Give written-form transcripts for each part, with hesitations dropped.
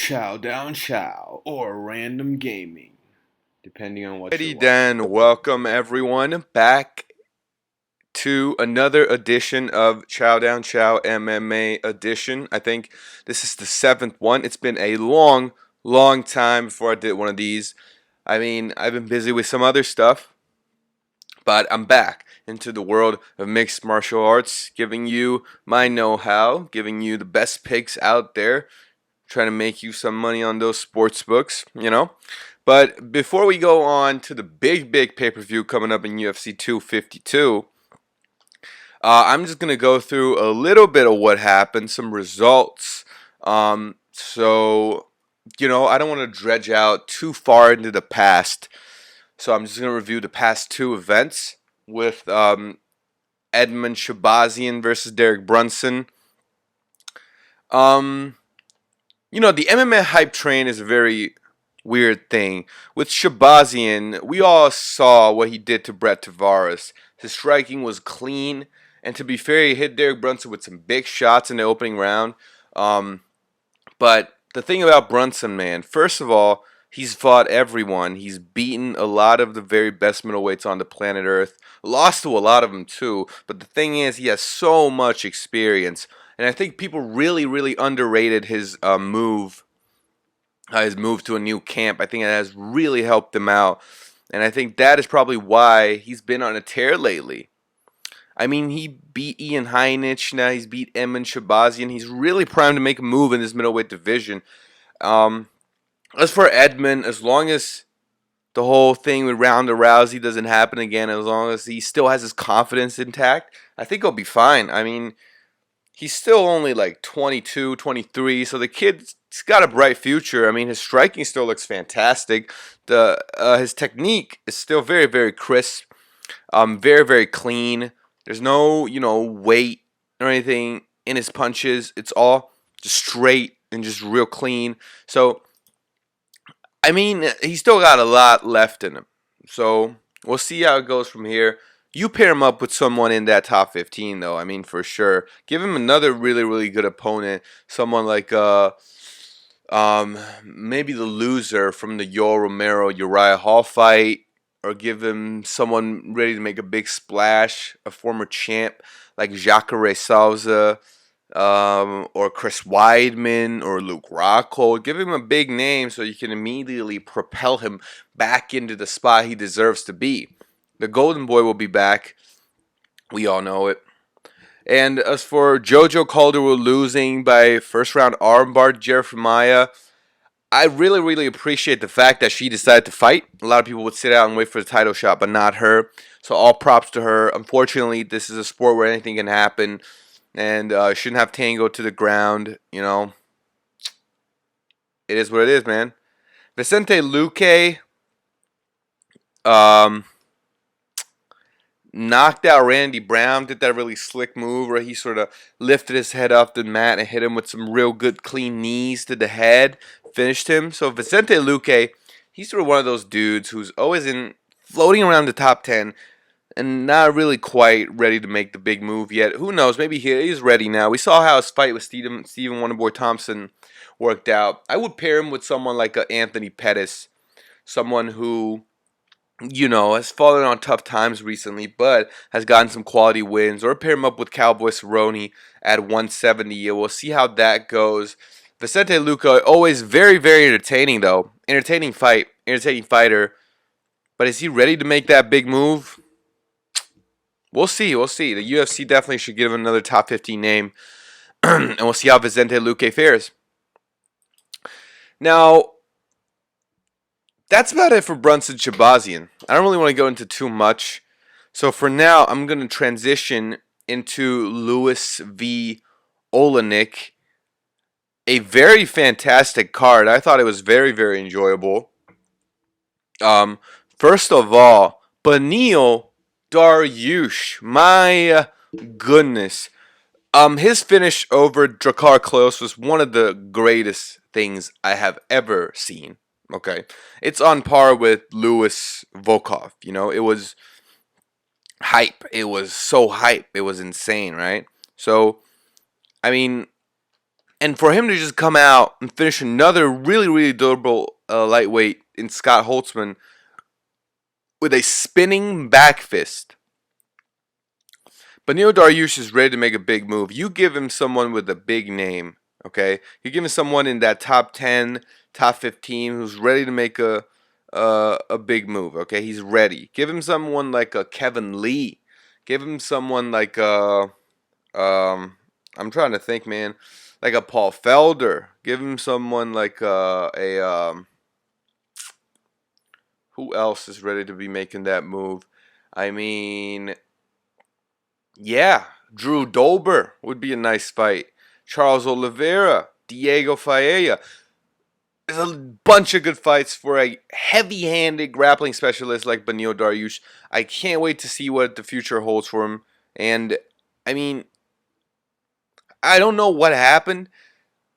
ChowDownChou or random gaming, depending on what you're Alrighty watching. then, welcome everyone back to another edition of ChowDownChou MMA edition. I think this is the seventh one. It's been a long time before I did one of these. I mean, I've been busy with some other stuff, but I'm back into the world of mixed martial arts, giving you my know-how, giving you the best picks out there, trying to make you some money on those sports books. But before we go on to the big pay-per-view coming up in UFC 252, I'm just going to go through a little bit of what happened, some results. I don't want to dredge out too far into the past. So I'm just going to review the past two events with Edmund Shabazyan versus Derek Brunson. The MMA hype train is a very weird thing. With Shabazyan, we all saw what he did to Brett Tavares. His striking was clean, and to be fair, he hit Derek Brunson with some big shots in the opening round. But the thing about Brunson, man, first of all, he's fought everyone. He's beaten a lot of the very best middleweights on the planet Earth. Lost to a lot of them too. But the thing is, he has so much experience. And I think people really underrated his move to a new camp. I think it has really helped him out. And I think that is probably why he's been on a tear lately. I mean, he beat Ian Heinisch, now he's beat Edmund Shabazyan. He's really primed to make a move in this middleweight division. As for Edmund, as long as the whole thing with Ronda Rousey doesn't happen again, as long as he still has his confidence intact, I think he'll be fine. I mean, he's still only like 22, 23, so the kid's got a bright future. I mean, his striking still looks fantastic. His technique is still very crisp, very clean. There's no, weight or anything in his punches. It's all just straight and just real clean. So, I mean, he's still got a lot left in him. So, we'll see how it goes from here. You pair him up with someone in that top 15, though. I mean, for sure. Give him another really good opponent. Someone like maybe the loser from the Yoel Romero Uriah Hall fight, or give him someone ready to make a big splash, a former champ like Jacare Souza, or Chris Weidman, or Luke Rockhold. Give him a big name so you can immediately propel him back into the spot he deserves to be. The Golden Boy will be back. We all know it. And as for Jojo Calderwood losing by first round armbar Jeremiah, I really appreciate the fact that she decided to fight. A lot of people would sit out and wait for the title shot, but not her. So all props to her. Unfortunately, this is a sport where anything can happen, and shouldn't have Tango to the ground. It is what it is, man. Vicente Luque knocked out Randy Brown. Did that really slick move where he sort of lifted his head off the mat and hit him with some real good clean knees to the head. Finished him. So Vicente Luque, he's sort of one of those dudes who's always floating around the top 10 and not really quite ready to make the big move yet. Who knows? Maybe he is ready now. We saw how his fight with Stephen Wonderboy Thompson worked out. I would pair him with someone like Anthony Pettis, someone who, has fallen on tough times recently, but has gotten some quality wins. Or pair him up with Cowboy Cerrone at 170. We'll see how that goes. Vicente Luque, always very entertaining, though. Entertaining fighter. But is he ready to make that big move? We'll see. The UFC definitely should give him another top 15 name. And we'll see how Vicente Luque fares. Now, that's about it for Brunson Shabazyan. I don't really want to go into too much. So for now, I'm going to transition into Lewis v. Oleinik. A very fantastic card. I thought it was very enjoyable. First of all, Beneil Dariush. My goodness. His finish over Drakkar Klose was one of the greatest things I have ever seen. Okay. It's on par with Lewis Volkov. It was hype. It was so hype. It was insane, right? So, I mean, And for him to just come out and finish another really, really durable lightweight in Scott Holtzman with a spinning back fist. Beneil Dariush is ready to make a big move. You give him someone with a big name, okay? You give him someone in that top 10, top 15 who's ready to make a big move, okay? He's ready. Give him someone like a Kevin Lee. Give him someone like I'm trying to think, man, like a Paul Felder. Give him someone like who else is ready to be making that move? I mean, yeah, Drew Dober would be a nice fight. Charles Oliveira, Diego Faella. There's a bunch of good fights for a heavy-handed grappling specialist like Beneil Dariush. I can't wait to see what the future holds for him. And, I mean, I don't know what happened.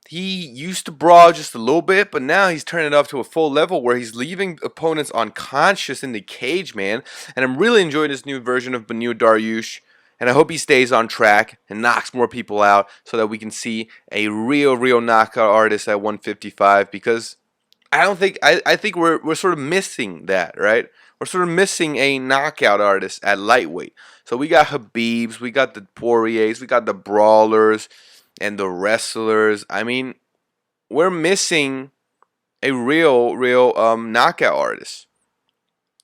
He used to brawl just a little bit, but now he's turning it up to a full level where he's leaving opponents unconscious in the cage, man. And I'm really enjoying this new version of Beneil Dariush. And I hope he stays on track and knocks more people out so that we can see a real knockout artist at 155, because I think we're sort of missing that, right? We're sort of missing a knockout artist at lightweight. So we got Habibs, we got the Poiriers, we got the brawlers and the wrestlers. I mean, we're missing a real knockout artist.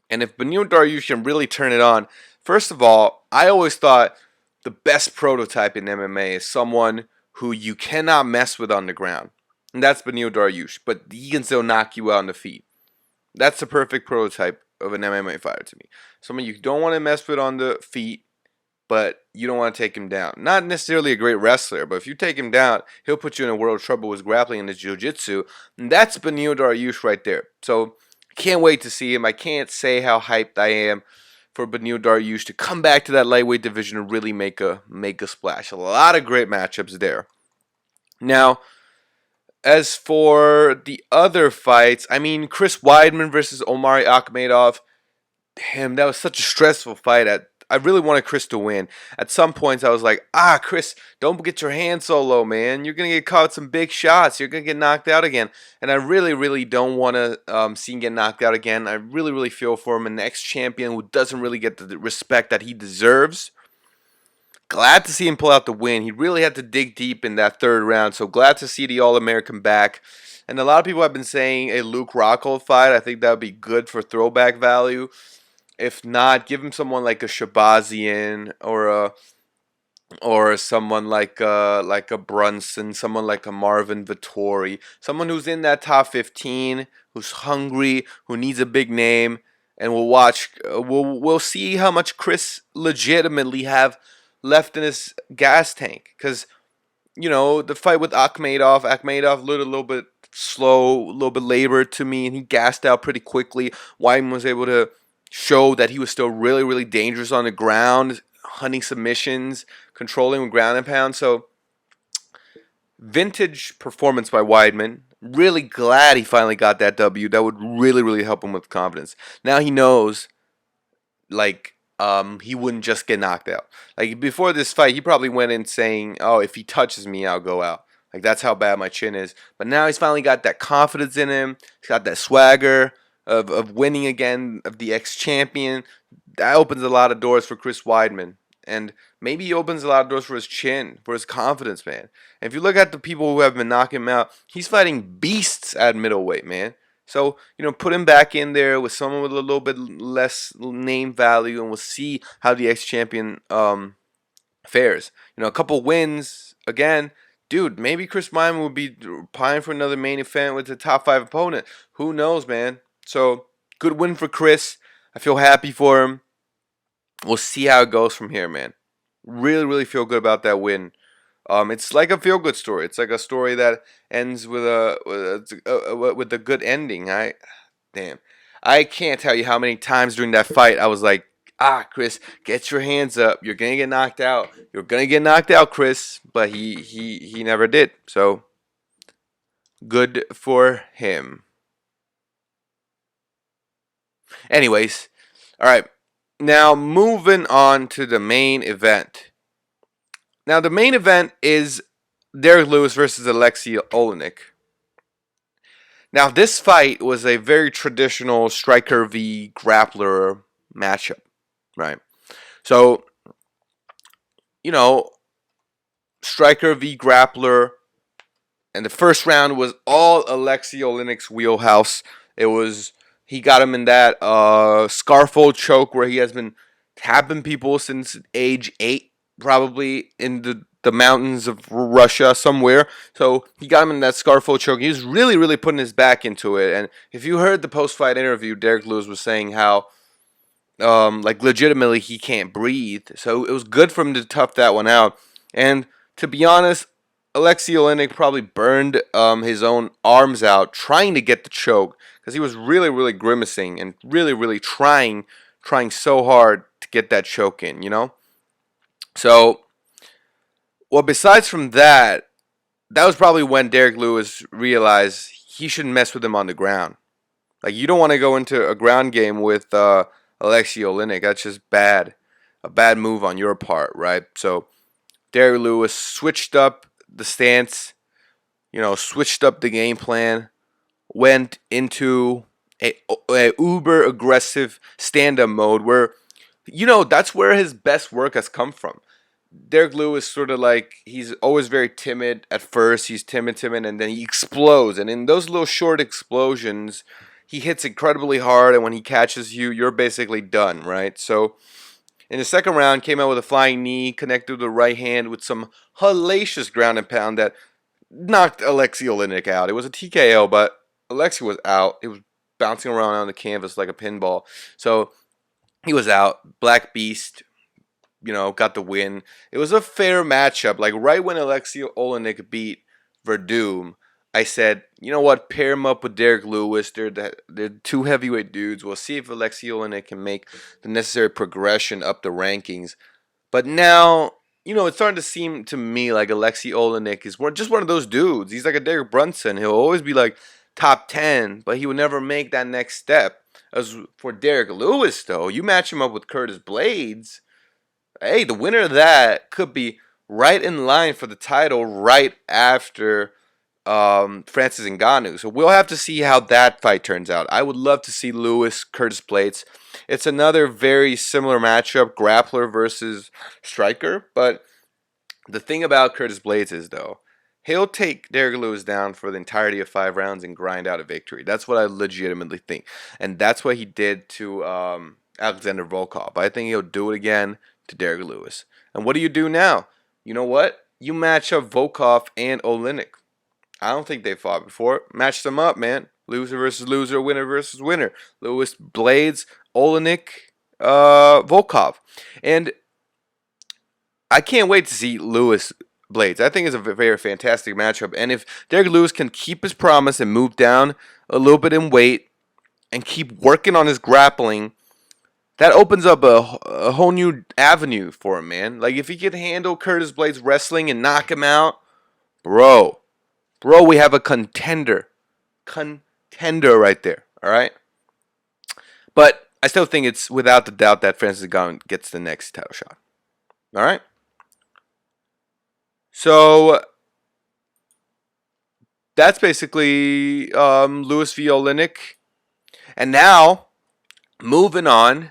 And if Beneil Dariush can really turn it on, first of all, I always thought the best prototype in MMA is someone who you cannot mess with on the ground. And that's Beneil Dariush, but he can still knock you out on the feet. That's the perfect prototype of an MMA fighter to me. Someone you don't want to mess with on the feet, but you don't want to take him down. Not necessarily a great wrestler, but if you take him down, he'll put you in a world of trouble with grappling and his jiu-jitsu. And that's Beneil Dariush right there. So, can't wait to see him. I can't say how hyped I am for Beneil Dariush to come back to that lightweight division and really make a splash. A lot of great matchups there. Now, as for the other fights, I mean, Chris Weidman versus Omari Akhmedov, damn, that was such a stressful fight. I really wanted Chris to win. At some points, I was like, Chris, don't get your hands so low, man. You're going to get caught with some big shots. You're going to get knocked out again. And I really don't want to see him get knocked out again. I really feel for him, an ex-champion who doesn't really get the respect that he deserves. Glad to see him pull out the win. He really had to dig deep in that third round. So glad to see the All-American back. And a lot of people have been saying a Luke Rockhold fight. I think that would be good for throwback value. If not, give him someone like a Shabazyan or someone like a Brunson, someone like a Marvin Vettori, someone who's in that top 15, who's hungry, who needs a big name, and we'll watch. We'll see how much Chris legitimately have left in his gas tank, because the fight with Akhmedov looked a little bit slow, a little bit labored to me, and he gassed out pretty quickly. Wyman was able to show that he was still really dangerous on the ground, hunting submissions, controlling with ground and pound. So, vintage performance by Weidman. Really glad he finally got that W. That would really help him with confidence. Now he knows, he wouldn't just get knocked out. Like, before this fight, he probably went in saying, oh, if he touches me, I'll go out. Like, that's how bad my chin is. But now he's finally got that confidence in him. He's got that swagger of winning again, of the ex-champion. That opens a lot of doors for Chris Weidman. And maybe he opens a lot of doors for his chin, for his confidence, man. And if you look at the people who have been knocking him out, he's fighting beasts at middleweight, man. So, put him back in there with someone with a little bit less name value, and we'll see how the ex-champion fares. A couple wins, again, dude, maybe Chris Weidman would be pine for another main event with a top 5 opponent. Who knows, man? So, good win for Chris. I feel happy for him. We'll see how it goes from here, man. Really feel good about that win. It's like a feel-good story. It's like a story that ends with a good ending. Damn. I can't tell you how many times during that fight I was like, Chris, get your hands up. You're gonna get knocked out. You're gonna get knocked out, Chris. But he never did. So good for him. Anyways, all right. Now moving on to the main event. Now the main event is Derek Lewis versus Alexei Oleinik. Now, this fight was a very traditional striker v grappler matchup, right? So, you know, striker v grappler, and the first round was all Alexei Oleinik's wheelhouse. It was he got him in that scarfold choke where he has been tapping people since age 8, probably in the mountains of Russia somewhere. So he got him in that scarfold choke. He was really, really putting his back into it. And if you heard the post-fight interview, Derek Lewis was saying how like legitimately he can't breathe. So it was good for him to tough that one out. And to be honest, Alexei Oleinik probably burned his own arms out trying to get the choke because he was really, really grimacing and really, really trying so hard to get that choke in, you know? So, well, besides from that, that was probably when Derek Lewis realized he shouldn't mess with him on the ground. Like, you don't want to go into a ground game with Alexei Oleinik. That's just bad. A bad move on your part, right? So, Derek Lewis switched up the stance, switched up the game plan, went into a uber aggressive stand-up mode where, that's where his best work has come from. Derek Lewis sort of like, he's always very timid at first. He's timid, and then he explodes. And in those little short explosions, he hits incredibly hard. And when he catches you, you're basically done, right? So in the second round, came out with a flying knee, connected with the right hand with some hellacious ground and pound that knocked Alexei Oleinik out. It was a TKO, but Alexei was out. It was bouncing around on the canvas like a pinball. So he was out. Black Beast, got the win. It was a fair matchup. Like right when Alexei Oleinik beat Verdum, I said, you know what, pair him up with Derek Lewis. They're two heavyweight dudes. We'll see if Alexei Oleinik can make the necessary progression up the rankings. But now, it's starting to seem to me like Alexei Oleinik is just one of those dudes. He's like a Derek Brunson. He'll always be like top 10, but he will never make that next step. As for Derek Lewis, though, you match him up with Curtis Blades, hey, the winner of that could be right in line for the title right after Francis Ngannou. So we'll have to see how that fight turns out. I would love to see Lewis, Curtis Blades. It's another very similar matchup, grappler versus striker. But the thing about Curtis Blades is, though, he'll take Derek Lewis down for the entirety of 5 rounds and grind out a victory. That's what I legitimately think. And that's what he did to Alexander Volkov. I think he'll do it again to Derek Lewis. And what do you do now? You know what? You match up Volkov and Oleinik. I don't think they fought before. Match them up, man. Loser versus loser, winner versus winner. Lewis, Blades, Oleinik, Volkov. And I can't wait to see Lewis Blades. I think it's a very fantastic matchup. And if Derek Lewis can keep his promise and move down a little bit in weight and keep working on his grappling, that opens up a whole new avenue for him, man. Like, if he could handle Curtis Blades' wrestling and knock him out, bro, we have a contender right there, all right? But I still think it's without the doubt that Francis Ngannou gets the next title shot, all right? So that's basically Lewis v. Oleinik. And now, moving on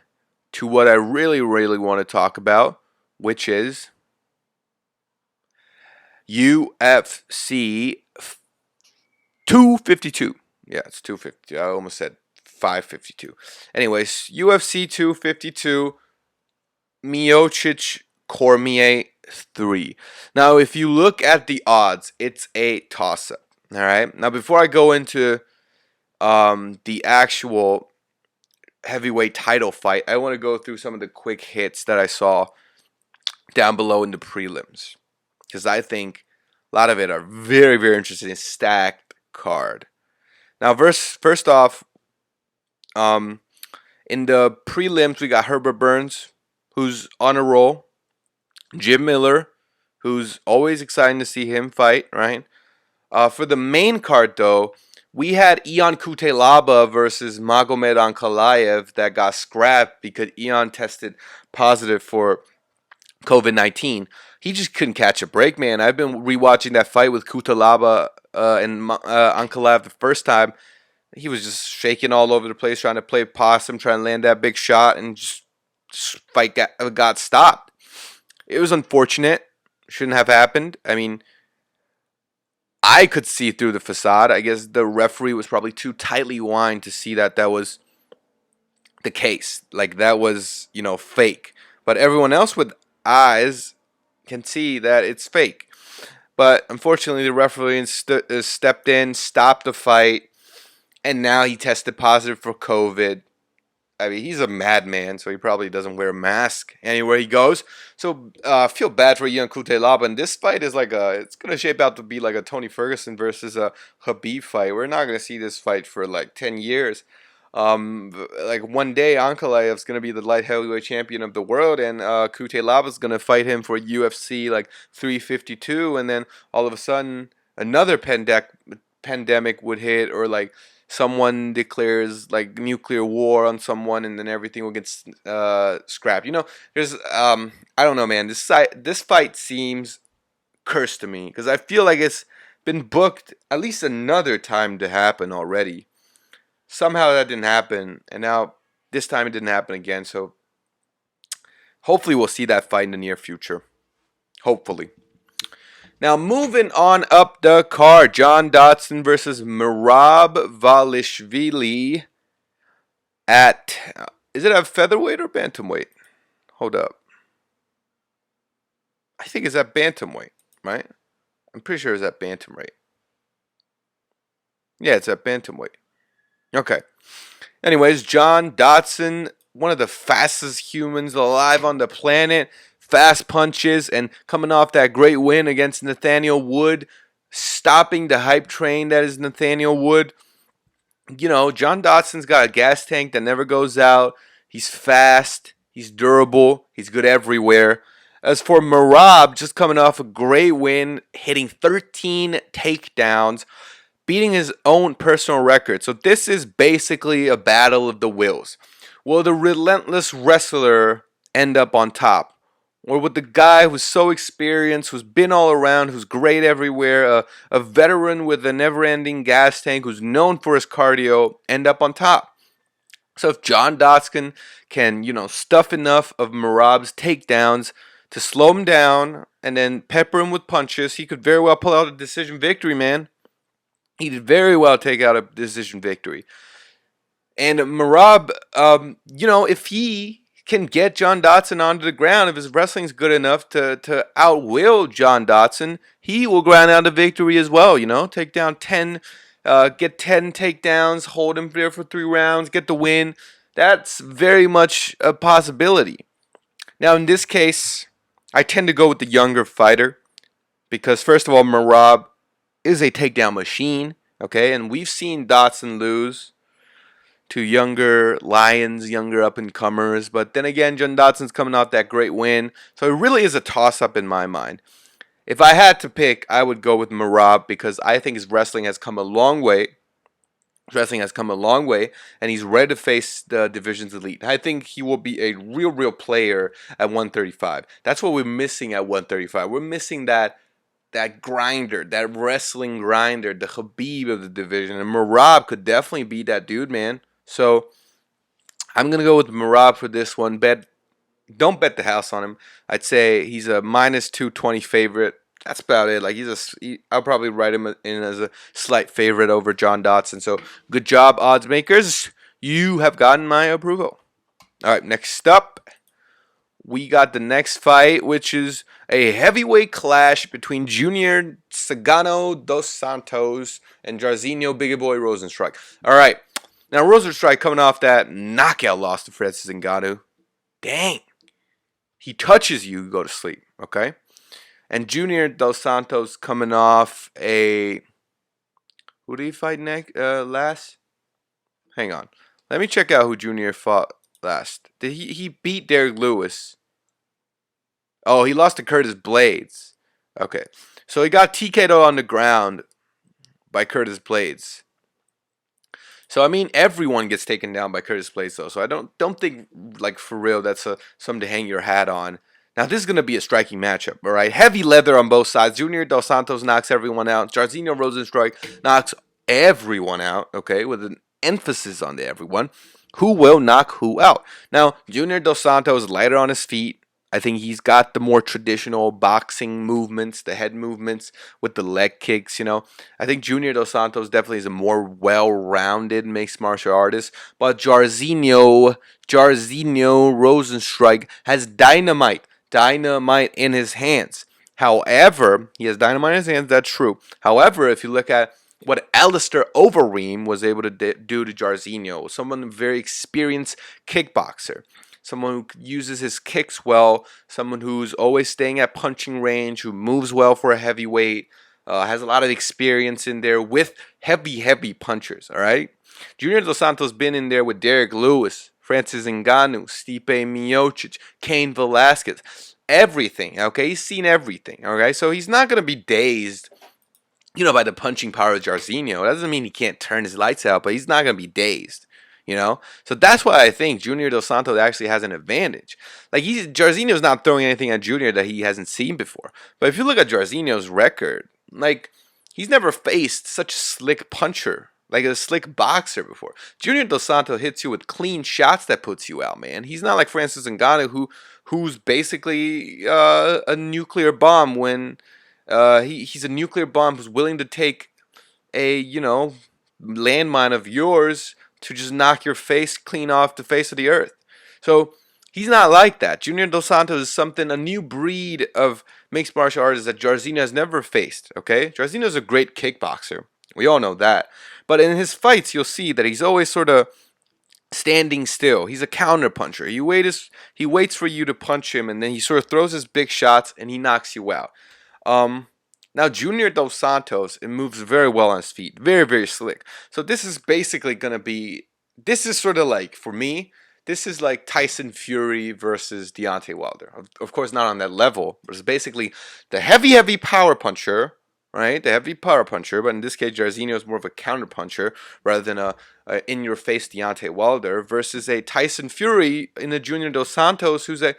to what I really, really want to talk about, which is UFC 252. Yeah, it's 252. I almost said 552. Anyways, UFC 252, Miocic, Cormier 3. Now, if you look at the odds, it's a toss-up. All right. Now, before I go into the actual heavyweight title fight, I want to go through some of the quick hits that I saw down below in the prelims, because I think a lot of it are very, very interesting. Stacked card. Now, first off, in the prelims, we got Herbert Burns, who's on a roll. Jim Miller, who's always exciting to see him fight, right? For the main card, though, we had Ion Kutelaba versus Magomed Ankalaev that got scrapped because Ion tested positive for COVID-19. he just couldn't catch a break, man. I've been rewatching that fight with Kutalaba and Ankalaev the first time. He was just shaking all over the place, trying to play possum, trying to land that big shot, and just fight got stopped. It was unfortunate. Shouldn't have happened. I mean, I could see through the facade. I guess the referee was probably too tightly wound to see that was the case. Like, that was, fake. But everyone else with eyes can see that it's fake. But unfortunately, the referee stepped in, stopped the fight, and now he tested positive for COVID. I mean, he's a madman, so he probably doesn't wear a mask anywhere he goes. So I feel bad for Ian Cutelaba. And this fight is it's going to shape out to be like a Tony Ferguson versus a Khabib fight. We're not going to see this fight for like 10 years. Like one day, Ankalaev's going to be the light heavyweight champion of the world, and Kutelaba's going to fight him for UFC like 352, and then all of a sudden another pandemic would hit, or like someone declares like nuclear war on someone, and then everything will get scrapped. There's I don't know, man. This fight seems cursed to me because I feel like it's been booked at least another time to happen already. Somehow that didn't happen, and now this time it didn't happen again. So hopefully we'll see that fight in the near future. Hopefully. Now, moving on up the card, John Dodson versus Merab Valishvili at, is it at featherweight or bantamweight? Hold up. I think it's at bantamweight, right? I'm pretty sure it's at bantamweight. Yeah, it's at bantamweight. Okay. Anyways, John Dodson, one of the fastest humans alive on the planet. Fast punches, and coming off that great win against Nathaniel Wood, stopping the hype train that is Nathaniel Wood. John Dodson's got a gas tank that never goes out. He's fast. He's durable. He's good everywhere. As for Merab, just coming off a great win, hitting 13 takedowns, beating his own personal record. So this is basically a battle of the wills. Will the relentless wrestler end up on top? Or with the guy who's so experienced, who's been all around, who's great everywhere, a veteran with a never-ending gas tank, who's known for his cardio, end up on top? So if John Dodson can, stuff enough of Merab's takedowns to slow him down and then pepper him with punches, he could very well pull out a decision victory, man. He did very well take out a decision victory. And Merab, if he can get John Dodson onto the ground, if his wrestling is good enough to outwill John Dodson, he will grind out a victory as well. Take down 10, get 10 takedowns, hold him there for 3 rounds, get the win. That's very much a possibility. Now, in this case, I tend to go with the younger fighter because, first of all, Merab is a takedown machine, okay? And we've seen Dodson lose to younger lions, younger up-and-comers. But then again, John Dodson's coming off that great win. So it really is a toss-up in my mind. If I had to pick, I would go with Merab because I think his wrestling has come a long way. His wrestling has come a long way, and he's ready to face the division's elite. I think he will be a real player at 135. That's what we're missing at 135. We're missing that grinder, that wrestling grinder, the Khabib of the division. And Merab could definitely be that dude, man. So I'm going to go with Merab for this one. Don't bet the house on him. I'd say he's a minus 220 favorite. That's about it. Like I'll probably write him in as a slight favorite over John Dodson. So good job, odds makers. You have gotten my approval. All right, next up, we got the next fight, which is a heavyweight clash between Junior Cigano dos Santos and Jairzinho Biggie Boy Rosenstrike. All right. Now, Rosenstrike coming off that knockout loss to Francis Ngannou. Dang. He touches you, go to sleep, okay? And Junior Dos Santos coming off a... Who did he fight last? Hang on. Let me check out who Junior fought last. Did he beat Derek Lewis? Oh, he lost to Curtis Blades. Okay. So he got TK'd on the ground by Curtis Blades. So, I mean, everyone gets taken down by Curtis Blades, though. So I don't think, like, for real, that's something to hang your hat on. Now, this is going to be a striking matchup, all right? Heavy leather on both sides. Junior Dos Santos knocks everyone out. Jairzinho Rozenstruik knocks everyone out, okay, with an emphasis on the everyone. Who will knock who out? Now, Junior Dos Santos is lighter on his feet. I think he's got the more traditional boxing movements, the head movements with the leg kicks, you know. I think Junior Dos Santos definitely is a more well-rounded mixed martial artist. But Jairzinho Rozenstruik has dynamite in his hands. However, he has dynamite in his hands, that's true. However, if you look at what Alistair Overeem was able to do to Jairzinho, someone very experienced kickboxer, someone who uses his kicks well, someone who's always staying at punching range, who moves well for a heavyweight, has a lot of experience in there with heavy punchers, all right? Junior Dos Santos been in there with Derek Lewis, Francis Ngannou, Stipe Miocic, Cain Velasquez, everything, okay? He's seen everything, okay? So he's not going to be dazed, you know, by the punching power of Jairzinho. That doesn't mean he can't turn his lights out, but he's not going to be dazed, you know? So that's why I think Junior Dos Santos actually has an advantage. Like, Jairzinho's not throwing anything at Junior that he hasn't seen before. But if you look at Jairzinho's record, like, he's never faced such a slick puncher, like a slick boxer before. Junior Dos Santos hits you with clean shots that puts you out, man. He's not like Francis Ngannou, who's basically a nuclear bomb when he's a nuclear bomb who's willing to take a, you know, landmine of yours to just knock your face clean off the face of the earth. So he's not like that. Junior Dos Santos is a new breed of mixed martial artists that Jairzinho has never faced, okay? Jairzinho is a great kickboxer. We all know that. But in his fights, you'll see that he's always sort of standing still. He's a counter puncher. He waits for you to punch him, and then he sort of throws his big shots, and he knocks you out. Now, Junior Dos Santos, it moves very well on his feet. Very slick. So this is basically going to be, this is sort of like, for me, this is like Tyson Fury versus Deontay Wilder. Of course, not on that level, but it's basically the heavy power puncher, right? The heavy power puncher, but in this case, Jairzinho is more of a counter puncher rather than a in-your-face Deontay Wilder versus a Tyson Fury in a Junior Dos Santos who's a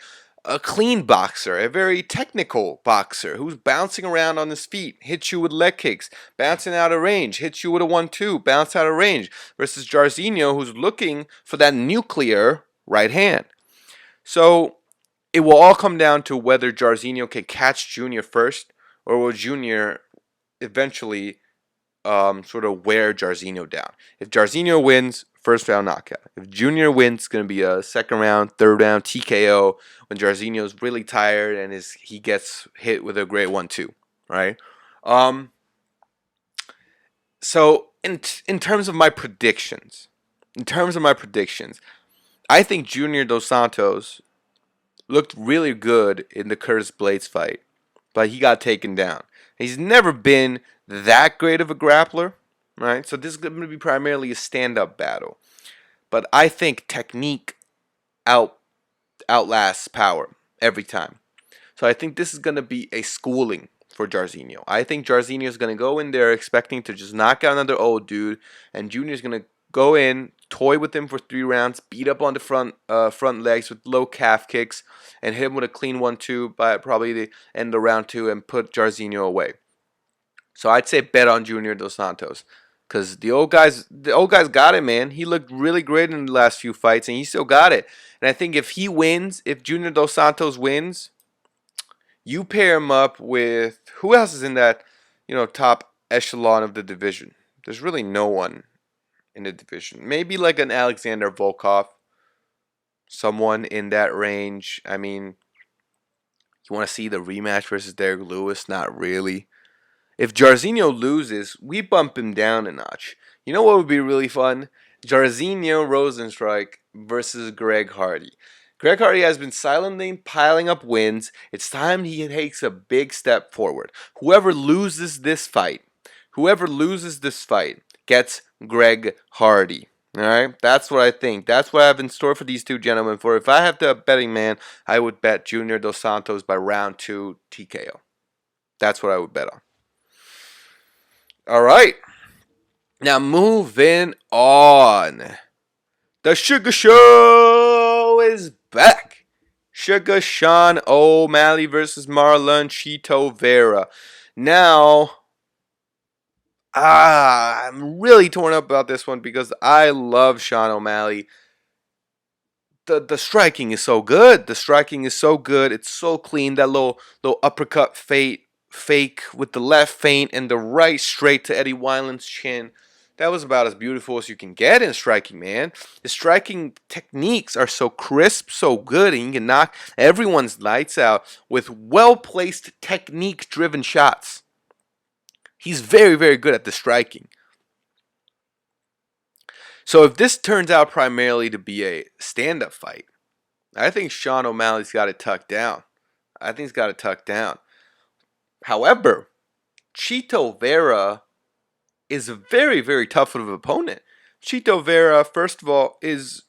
clean boxer, a very technical boxer who's bouncing around on his feet, hits you with leg kicks, bouncing out of range, hits you with a 1-2, bounce out of range, versus Jairzinho who's looking for that nuclear right hand. So it will all come down to whether Jairzinho can catch Junior first, or will Junior eventually sort of wear Jairzinho down. If Jairzinho wins, first round knockout. If Junior wins, it's going to be a second round, third round TKO when Jairzinho is really tired and he gets hit with a great 1-2, right? So in terms of my predictions, I think Junior Dos Santos looked really good in the Curtis Blades fight, but he got taken down. He's never been that great of a grappler, right? So this is going to be primarily a stand-up battle. But I think technique outlasts power every time. So I think this is going to be a schooling for Jairzinho. I think Jairzinho is going to go in there expecting to just knock out another old dude, and Junior's going to go in, toy with him for 3 rounds, beat up on the front legs with low calf kicks, and hit him with a clean 1-2 by probably the end of round 2 and put Jairzinho away. So I'd say bet on Junior Dos Santos, because the old guys got it, man. He looked really great in the last few fights, and he still got it. And I think if Junior Dos Santos wins, you pair him up with who else is in that, top echelon of the division? There's really no one in the division. Maybe like an Alexander Volkov, someone in that range. I mean, you want to see the rematch versus Derek Lewis? Not really. If Jairzinho loses, we bump him down a notch. You know what would be really fun? Jairzinho Rozenstruik versus Greg Hardy. Greg Hardy has been silently piling up wins. It's time he takes a big step forward. Whoever loses this fight gets Greg Hardy. All right? That's what I think. That's what I have in store for these two gentlemen. For if I have to betting man, I would bet Junior Dos Santos by round 2 TKO. That's what I would bet on. All right. Now moving on. The Suga Show is back. Suga Sean O'Malley versus Marlon Chito Vera. Now, I'm really torn up about this one because I love Sean O'Malley. The striking is so good. The striking is so good. It's so clean. That little uppercut fake with the left feint and the right straight to Eddie Wineland's chin. That was about as beautiful as you can get in striking, man. The striking techniques are so crisp, so good, and you can knock everyone's lights out with well-placed, technique-driven shots. He's very, very good at the striking. So if this turns out primarily to be a stand-up fight, I think Sean O'Malley's got it tucked down. However, Chito Vera is a very, very tough of an opponent. Chito Vera, first of all, is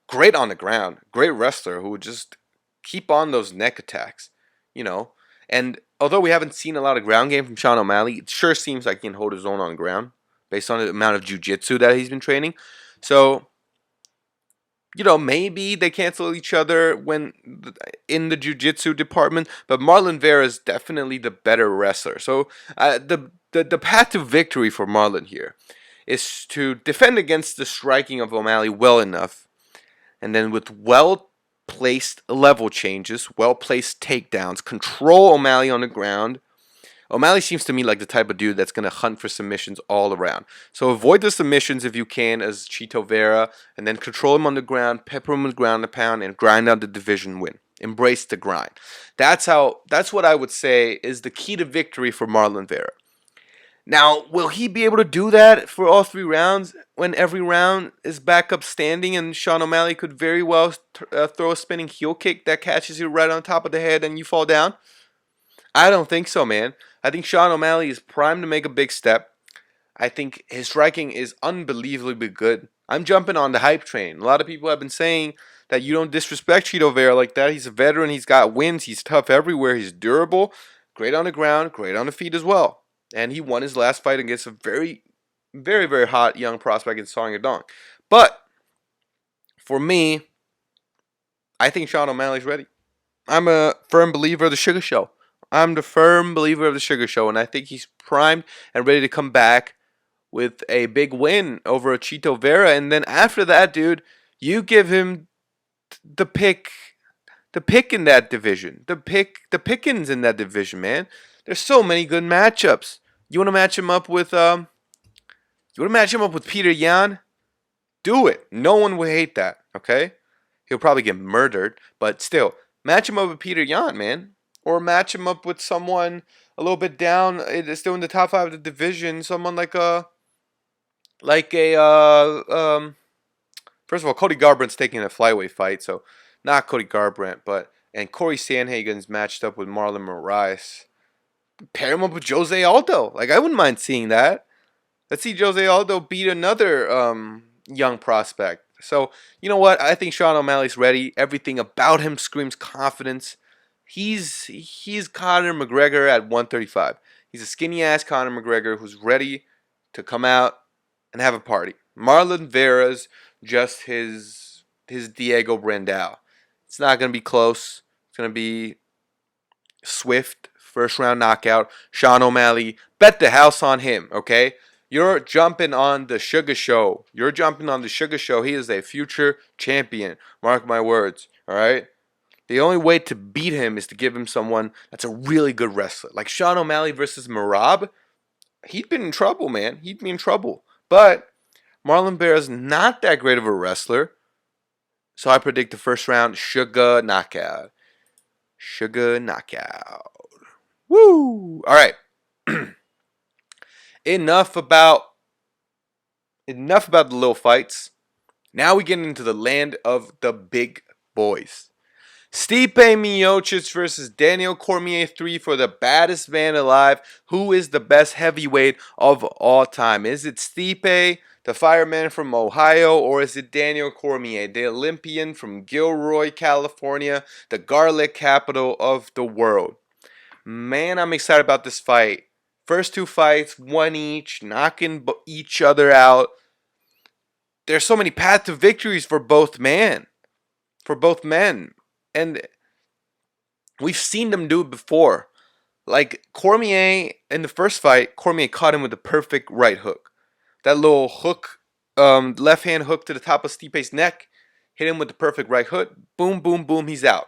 great on the ground, great wrestler who would just keep on those neck attacks, you know. And although we haven't seen a lot of ground game from Sean O'Malley, it sure seems like he can hold his own on the ground based on the amount of jiu-jitsu that he's been training. So, you know, maybe they cancel each other when in the jiu-jitsu department, but Marlon Vera is definitely the better wrestler. So the path to victory for Marlon here is to defend against the striking of O'Malley well enough, and then with well-placed level changes, well-placed takedowns, control O'Malley on the ground. O'Malley seems to me like the type of dude that's going to hunt for submissions all around. So avoid the submissions if you can as Chito Vera, and then control him on the ground, pepper him with ground and pound, and grind out the division win. Embrace the grind. That's what I would say is the key to victory for Marlon Vera. Now, will he be able to do that for all 3 rounds when every round is back up standing and Sean O'Malley could very well throw a spinning heel kick that catches you right on top of the head and you fall down? I don't think so, man. I think Sean O'Malley is primed to make a big step. I think his striking is unbelievably good. I'm jumping on the hype train. A lot of people have been saying that you don't disrespect Chito Vera like that. He's a veteran. He's got wins. He's tough everywhere. He's durable. Great on the ground. Great on the feet as well. And he won his last fight against a very, very, very hot young prospect in Song Yadong. But for me, I think Sean O'Malley's ready. I'm a firm believer of the Suga Show. I'm the firm believer of the Suga Show, and I think he's primed and ready to come back with a big win over Chito Vera. And then after that, dude, you give him the pick in that division, the pickings in that division, man. There's so many good matchups. You want to match him up with Peter Yan? Do it. No one will hate that. Okay, he'll probably get murdered, but still, match him up with Peter Yan, man. Or match him up with someone a little bit down, still in the top 5 of the division. Someone like first of all, Cody Garbrandt's taking a flyweight fight, so not Cody Garbrandt, and Corey Sandhagen's matched up with Marlon Moraes. Pair him up with Jose Aldo. Like, I wouldn't mind seeing that. Let's see Jose Aldo beat another young prospect. So, you know what? I think Sean O'Malley's ready. Everything about him screams confidence. He's Conor McGregor at 135. He's a skinny-ass Conor McGregor who's ready to come out and have a party. Marlon Vera's just his Diego Brandao. It's not going to be close. It's going to be swift, first-round knockout. Sean O'Malley, bet the house on him, okay? You're jumping on the Suga Show. He is a future champion. Mark my words, all right? The only way to beat him is to give him someone that's a really good wrestler. Like Sean O'Malley versus Merab, he'd been in trouble, man. He'd be in trouble. But Marlon Vera's not that great of a wrestler. So I predict the first round Suga knockout. Woo! All right. Enough about the little fights. Now we get into the land of the big boys. Stipe Miocic versus Daniel Cormier 3 for the baddest man alive. Who is the best heavyweight of all time? Is it Stipe, the fireman from Ohio, or is it Daniel Cormier, the Olympian from Gilroy, California, the garlic capital of the world? Man, I'm excited about this fight. First 2 fights, 1 each, knocking each other out. There's so many paths to victories for both men. for both men. And we've seen them do it before. Like Cormier in the first fight, Cormier caught him with the perfect right hook. That little hook, left hand hook to the top of Stipe's neck, hit him with the perfect right hook. Boom, boom, boom, he's out.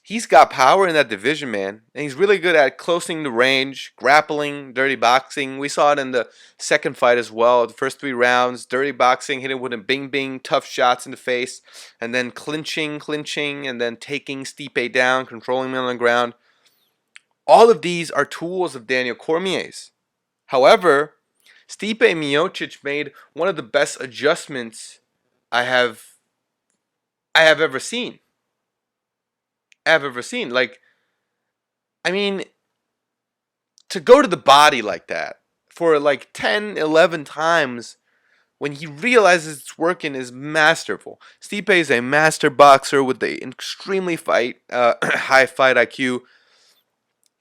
He's got power in that division, man. And he's really good at closing the range, grappling, dirty boxing. We saw it in the second fight as well. The first 3 rounds, dirty boxing, hitting with a bing bing, tough shots in the face, and then clinching, and then taking Stipe down, controlling him on the ground. All of these are tools of Daniel Cormier's. However, Stipe Miocic made one of the best adjustments I have ever seen. Like, I mean, to go to the body like that for like 10, 11 times when he realizes it's working is masterful. Stipe is a master boxer with an extremely high fight IQ.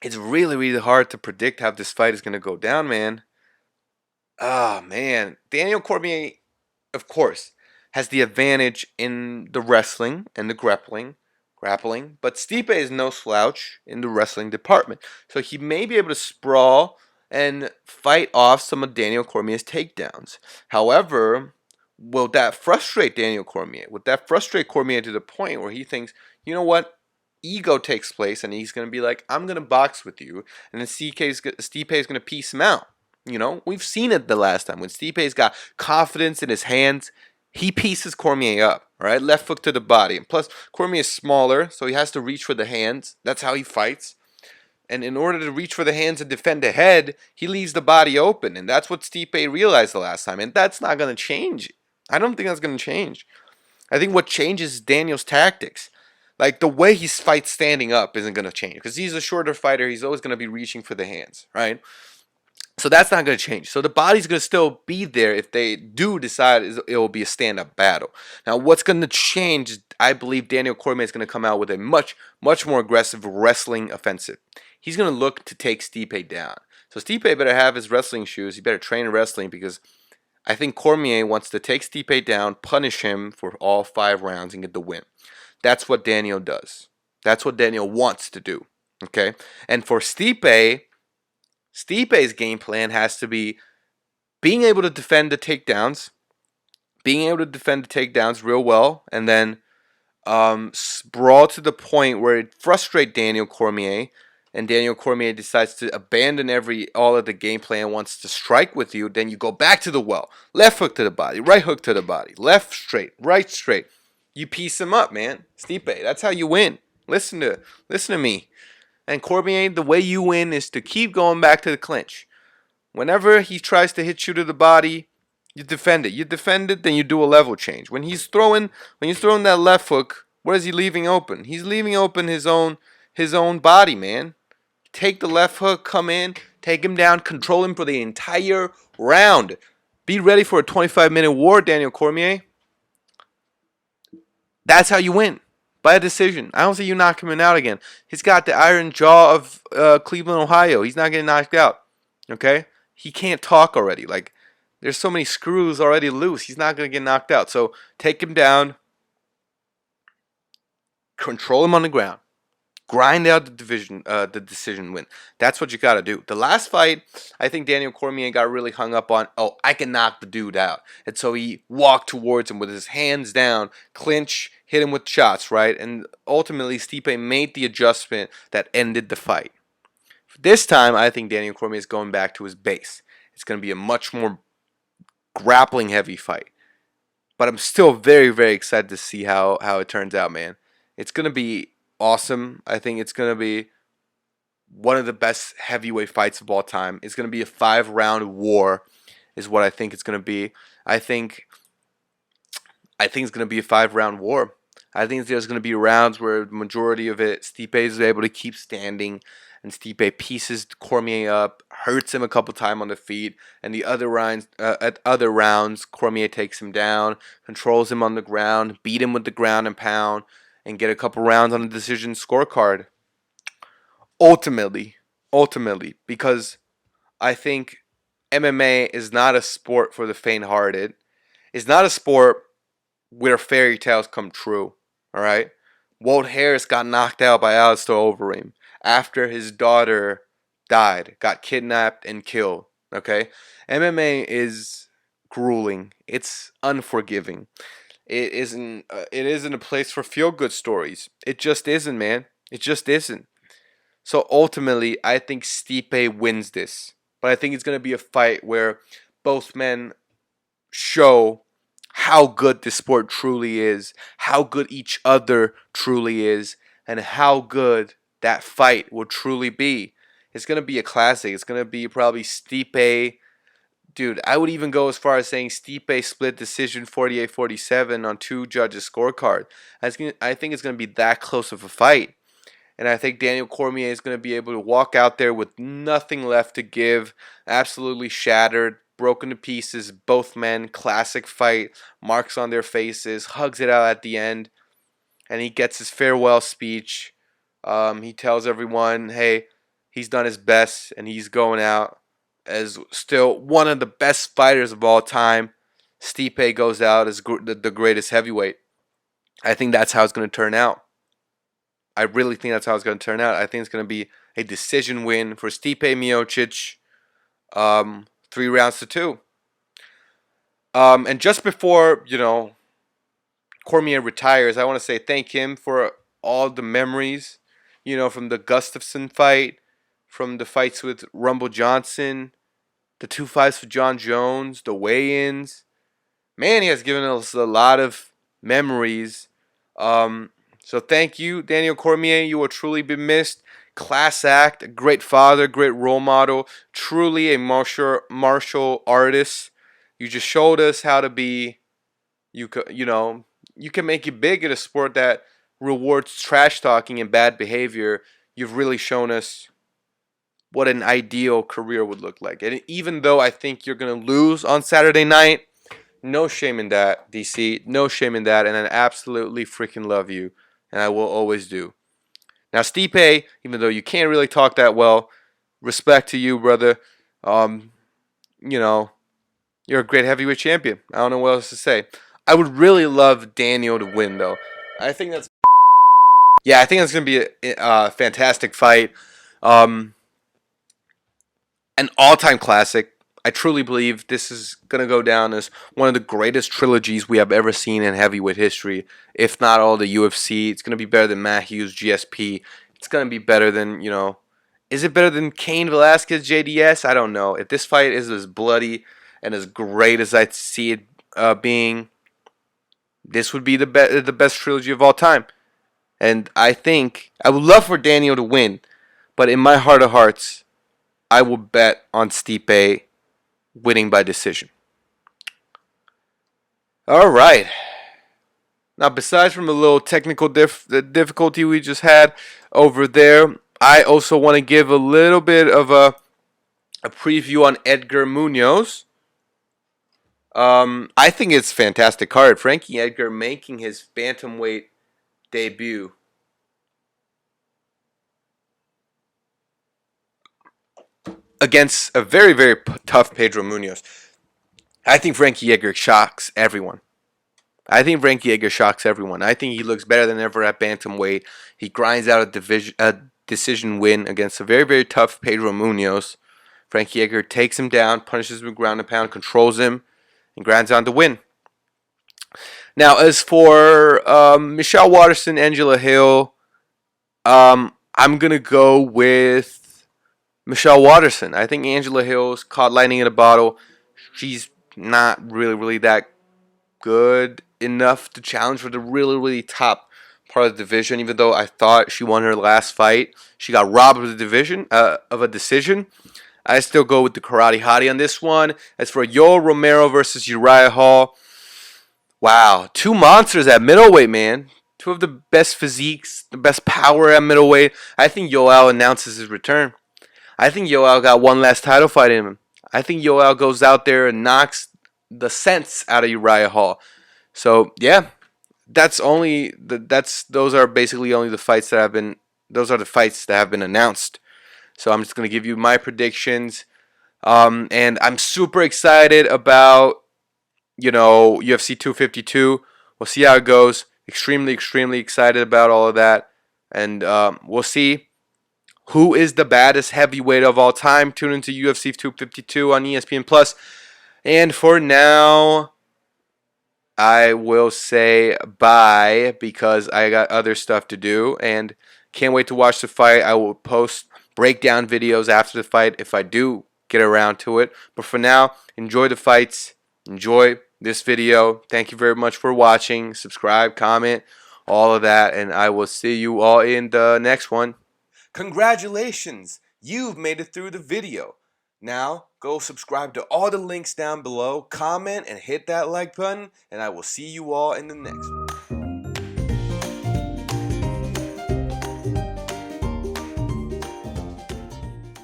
It's really, really hard to predict how this fight is going to go down, man. Oh, man. Daniel Cormier, of course, has the advantage in the wrestling and the grappling, but Stipe is no slouch in the wrestling department. So he may be able to sprawl and fight off some of Daniel Cormier's takedowns. However, will that frustrate Daniel Cormier? Would that frustrate Cormier to the point where he thinks, you know what? Ego takes place and he's going to be like, I'm going to box with you. And then Stipe is going to piece him out. You know, we've seen it the last time. When Stipe's got confidence in his hands, he pieces Cormier up, right? Left hook to the body. And plus, Cormier is smaller, so he has to reach for the hands. That's how he fights. And in order to reach for the hands and defend the head, he leaves the body open. And that's what Stipe realized the last time. And that's not going to change. I don't think that's going to change. I think what changes is Daniel's tactics. Like, the way he fights standing up isn't going to change. Because he's a shorter fighter. He's always going to be reaching for the hands, right? So that's not going to change. So the body's going to still be there if they do decide it will be a stand-up battle. Now, what's going to change is I believe Daniel Cormier is going to come out with a much, much more aggressive wrestling offensive. He's going to look to take Stipe down. So Stipe better have his wrestling shoes. He better train in wrestling because I think Cormier wants to take Stipe down, punish him for all 5 rounds, and get the win. That's what Daniel does. That's what Daniel wants to do. Okay? And for Stipe's game plan has to be being able to defend the takedowns, real well, and then sprawl to the point where it frustrates Daniel Cormier, and Daniel Cormier decides to abandon all of the game plan and wants to strike with you. Then you go back to the well. Left hook to the body, right hook to the body, left straight, right straight. You piece him up, man. Stipe, that's how you win. Listen to me. And Cormier, the way you win is to keep going back to the clinch. Whenever he tries to hit you to the body, you defend it. You defend it, then you do a level change. When he's throwing that left hook, what is he leaving open? He's leaving open his own body, man. Take the left hook, come in, take him down, control him for the entire round. Be ready for a 25-minute war, Daniel Cormier. That's how you win. By a decision. I don't see you knock him out again. He's got the iron jaw of Cleveland, Ohio. He's not getting knocked out. Okay? He can't talk already. Like, there's so many screws already loose. He's not going to get knocked out. So, take him down. Control him on the ground. Grind out the decision win. That's what you got to do. The last fight, I think Daniel Cormier got really hung up on, I can knock the dude out. And so he walked towards him with his hands down, clinch, hit him with shots, right? And ultimately, Stipe made the adjustment that ended the fight. This time, I think Daniel Cormier is going back to his base. It's going to be a much more grappling-heavy fight. But I'm still very, very excited to see how it turns out, man. It's going to be awesome. I think it's going to be one of the best heavyweight fights of all time. It's going to be a 5-round war is what I think it's going to be. I think it's going to be a 5-round war. I think there's going to be rounds where the majority of it, Stipe is able to keep standing, and Stipe pieces Cormier up, hurts him a couple times on the feet, and the other rounds, Cormier takes him down, controls him on the ground, beat him with the ground and pound, and get a couple rounds on the decision scorecard. Ultimately, because I think MMA is not a sport for the faint-hearted. It's not a sport where fairy tales come true. All right. Walt Harris got knocked out by Alistair Overeem after his daughter died, got kidnapped and killed. Okay. MMA is grueling. It's unforgiving. It isn't. It isn't a place for feel good stories. It just isn't, man. It just isn't. So ultimately, I think Stipe wins this, but I think it's gonna be a fight where both men show how good this sport truly is, how good each other truly is, and how good that fight will truly be. It's going to be a classic. It's going to be probably Stipe. Dude, I would even go as far as saying Stipe split decision 48-47 on two judges' scorecard. I think it's going to be that close of a fight. And I think Daniel Cormier is going to be able to walk out there with nothing left to give, absolutely shattered, broken to pieces. Both men, classic fight, marks on their faces, hugs it out at the end, and he gets his farewell speech. He tells everyone, hey, he's done his best, and he's going out as still one of the best fighters of all time. Stipe goes out as the greatest heavyweight. I think that's how it's going to turn out. I really think that's how it's going to turn out. I think it's going to be a decision win for Stipe Miocic, 3-2. And just before, Cormier retires, I want to say thank him for all the memories, from the Gustafsson fight, from the fights with Rumble Johnson, the 2 fights with John Jones, the weigh-ins. Man, he has given us a lot of memories. So thank you, Daniel Cormier. You will truly be missed. Class act, a great father, great role model, truly a martial artist. You just showed us how to be. You can make it big in a sport that rewards trash talking and bad behavior. You've really shown us what an ideal career would look like. And even though I think you're gonna lose on Saturday night, no shame in that, DC. No shame in that, and I absolutely freaking love you. And I will always do. Now, Stipe, even though you can't really talk that well, respect to you, brother. You're a great heavyweight champion. I don't know what else to say. I would really love Daniel to win, though. I think that's going to be a fantastic fight. An all-time classic. I truly believe this is going to go down as one of the greatest trilogies we have ever seen in heavyweight history, if not all the UFC. It's going to be better than Matt Hughes, GSP. It's going to be better than, is it better than Cain Velasquez, JDS? I don't know. If this fight is as bloody and as great as I see it being, this would be the best trilogy of all time. And I think I would love for Daniel to win, but in my heart of hearts, I will bet on Stipe winning by decision. All right. Now, besides from a little technical difficulty we just had over there, I also want to give a little bit of a preview on Edgar Munhoz. I think it's a fantastic card. Frankie Edgar making his bantamweight debut. Against a very, very tough Pedro Munhoz. I think Frankie Edgar shocks everyone. I think he looks better than ever at bantamweight. He grinds out a decision win against a very, very tough Pedro Munhoz. Frankie Edgar takes him down, punishes him ground and pound, controls him, and grinds out the win. Now, as for Michelle Waterson, Angela Hill, I'm going to go with Michelle Waterson. I think Angela Hill's caught lightning in a bottle. She's not really that good enough to challenge for the really top part of the division. Even though I thought she won her last fight, she got robbed of the division of a decision. I still go with the Karate Hottie on this one. As for Yoel Romero versus Uriah Hall, wow, 2 monsters at middleweight, man. 2 of the best physiques, the best power at middleweight. I think Yoel announces his return. I think Yoel got one last title fight in him. I think Yoel goes out there and knocks the sense out of Uriah Hall. So yeah, those are basically only the fights that have been. Those are the fights that have been announced. So I'm just gonna give you my predictions, and I'm super excited about UFC 252. We'll see how it goes. extremely, extremely excited about all of that. And we'll see who is the baddest heavyweight of all time. Tune into UFC 252 on ESPN Plus. And for now, I will say bye because I got other stuff to do and can't wait to watch the fight. I will post breakdown videos after the fight if I do get around to it. But for now, enjoy the fights. Enjoy this video. Thank you very much for watching. Subscribe, comment, all of that. And I will see you all in the next one. Congratulations! You've made it through the video. Now, go subscribe to all the links down below, comment, and hit that like button, and I will see you all in the next one.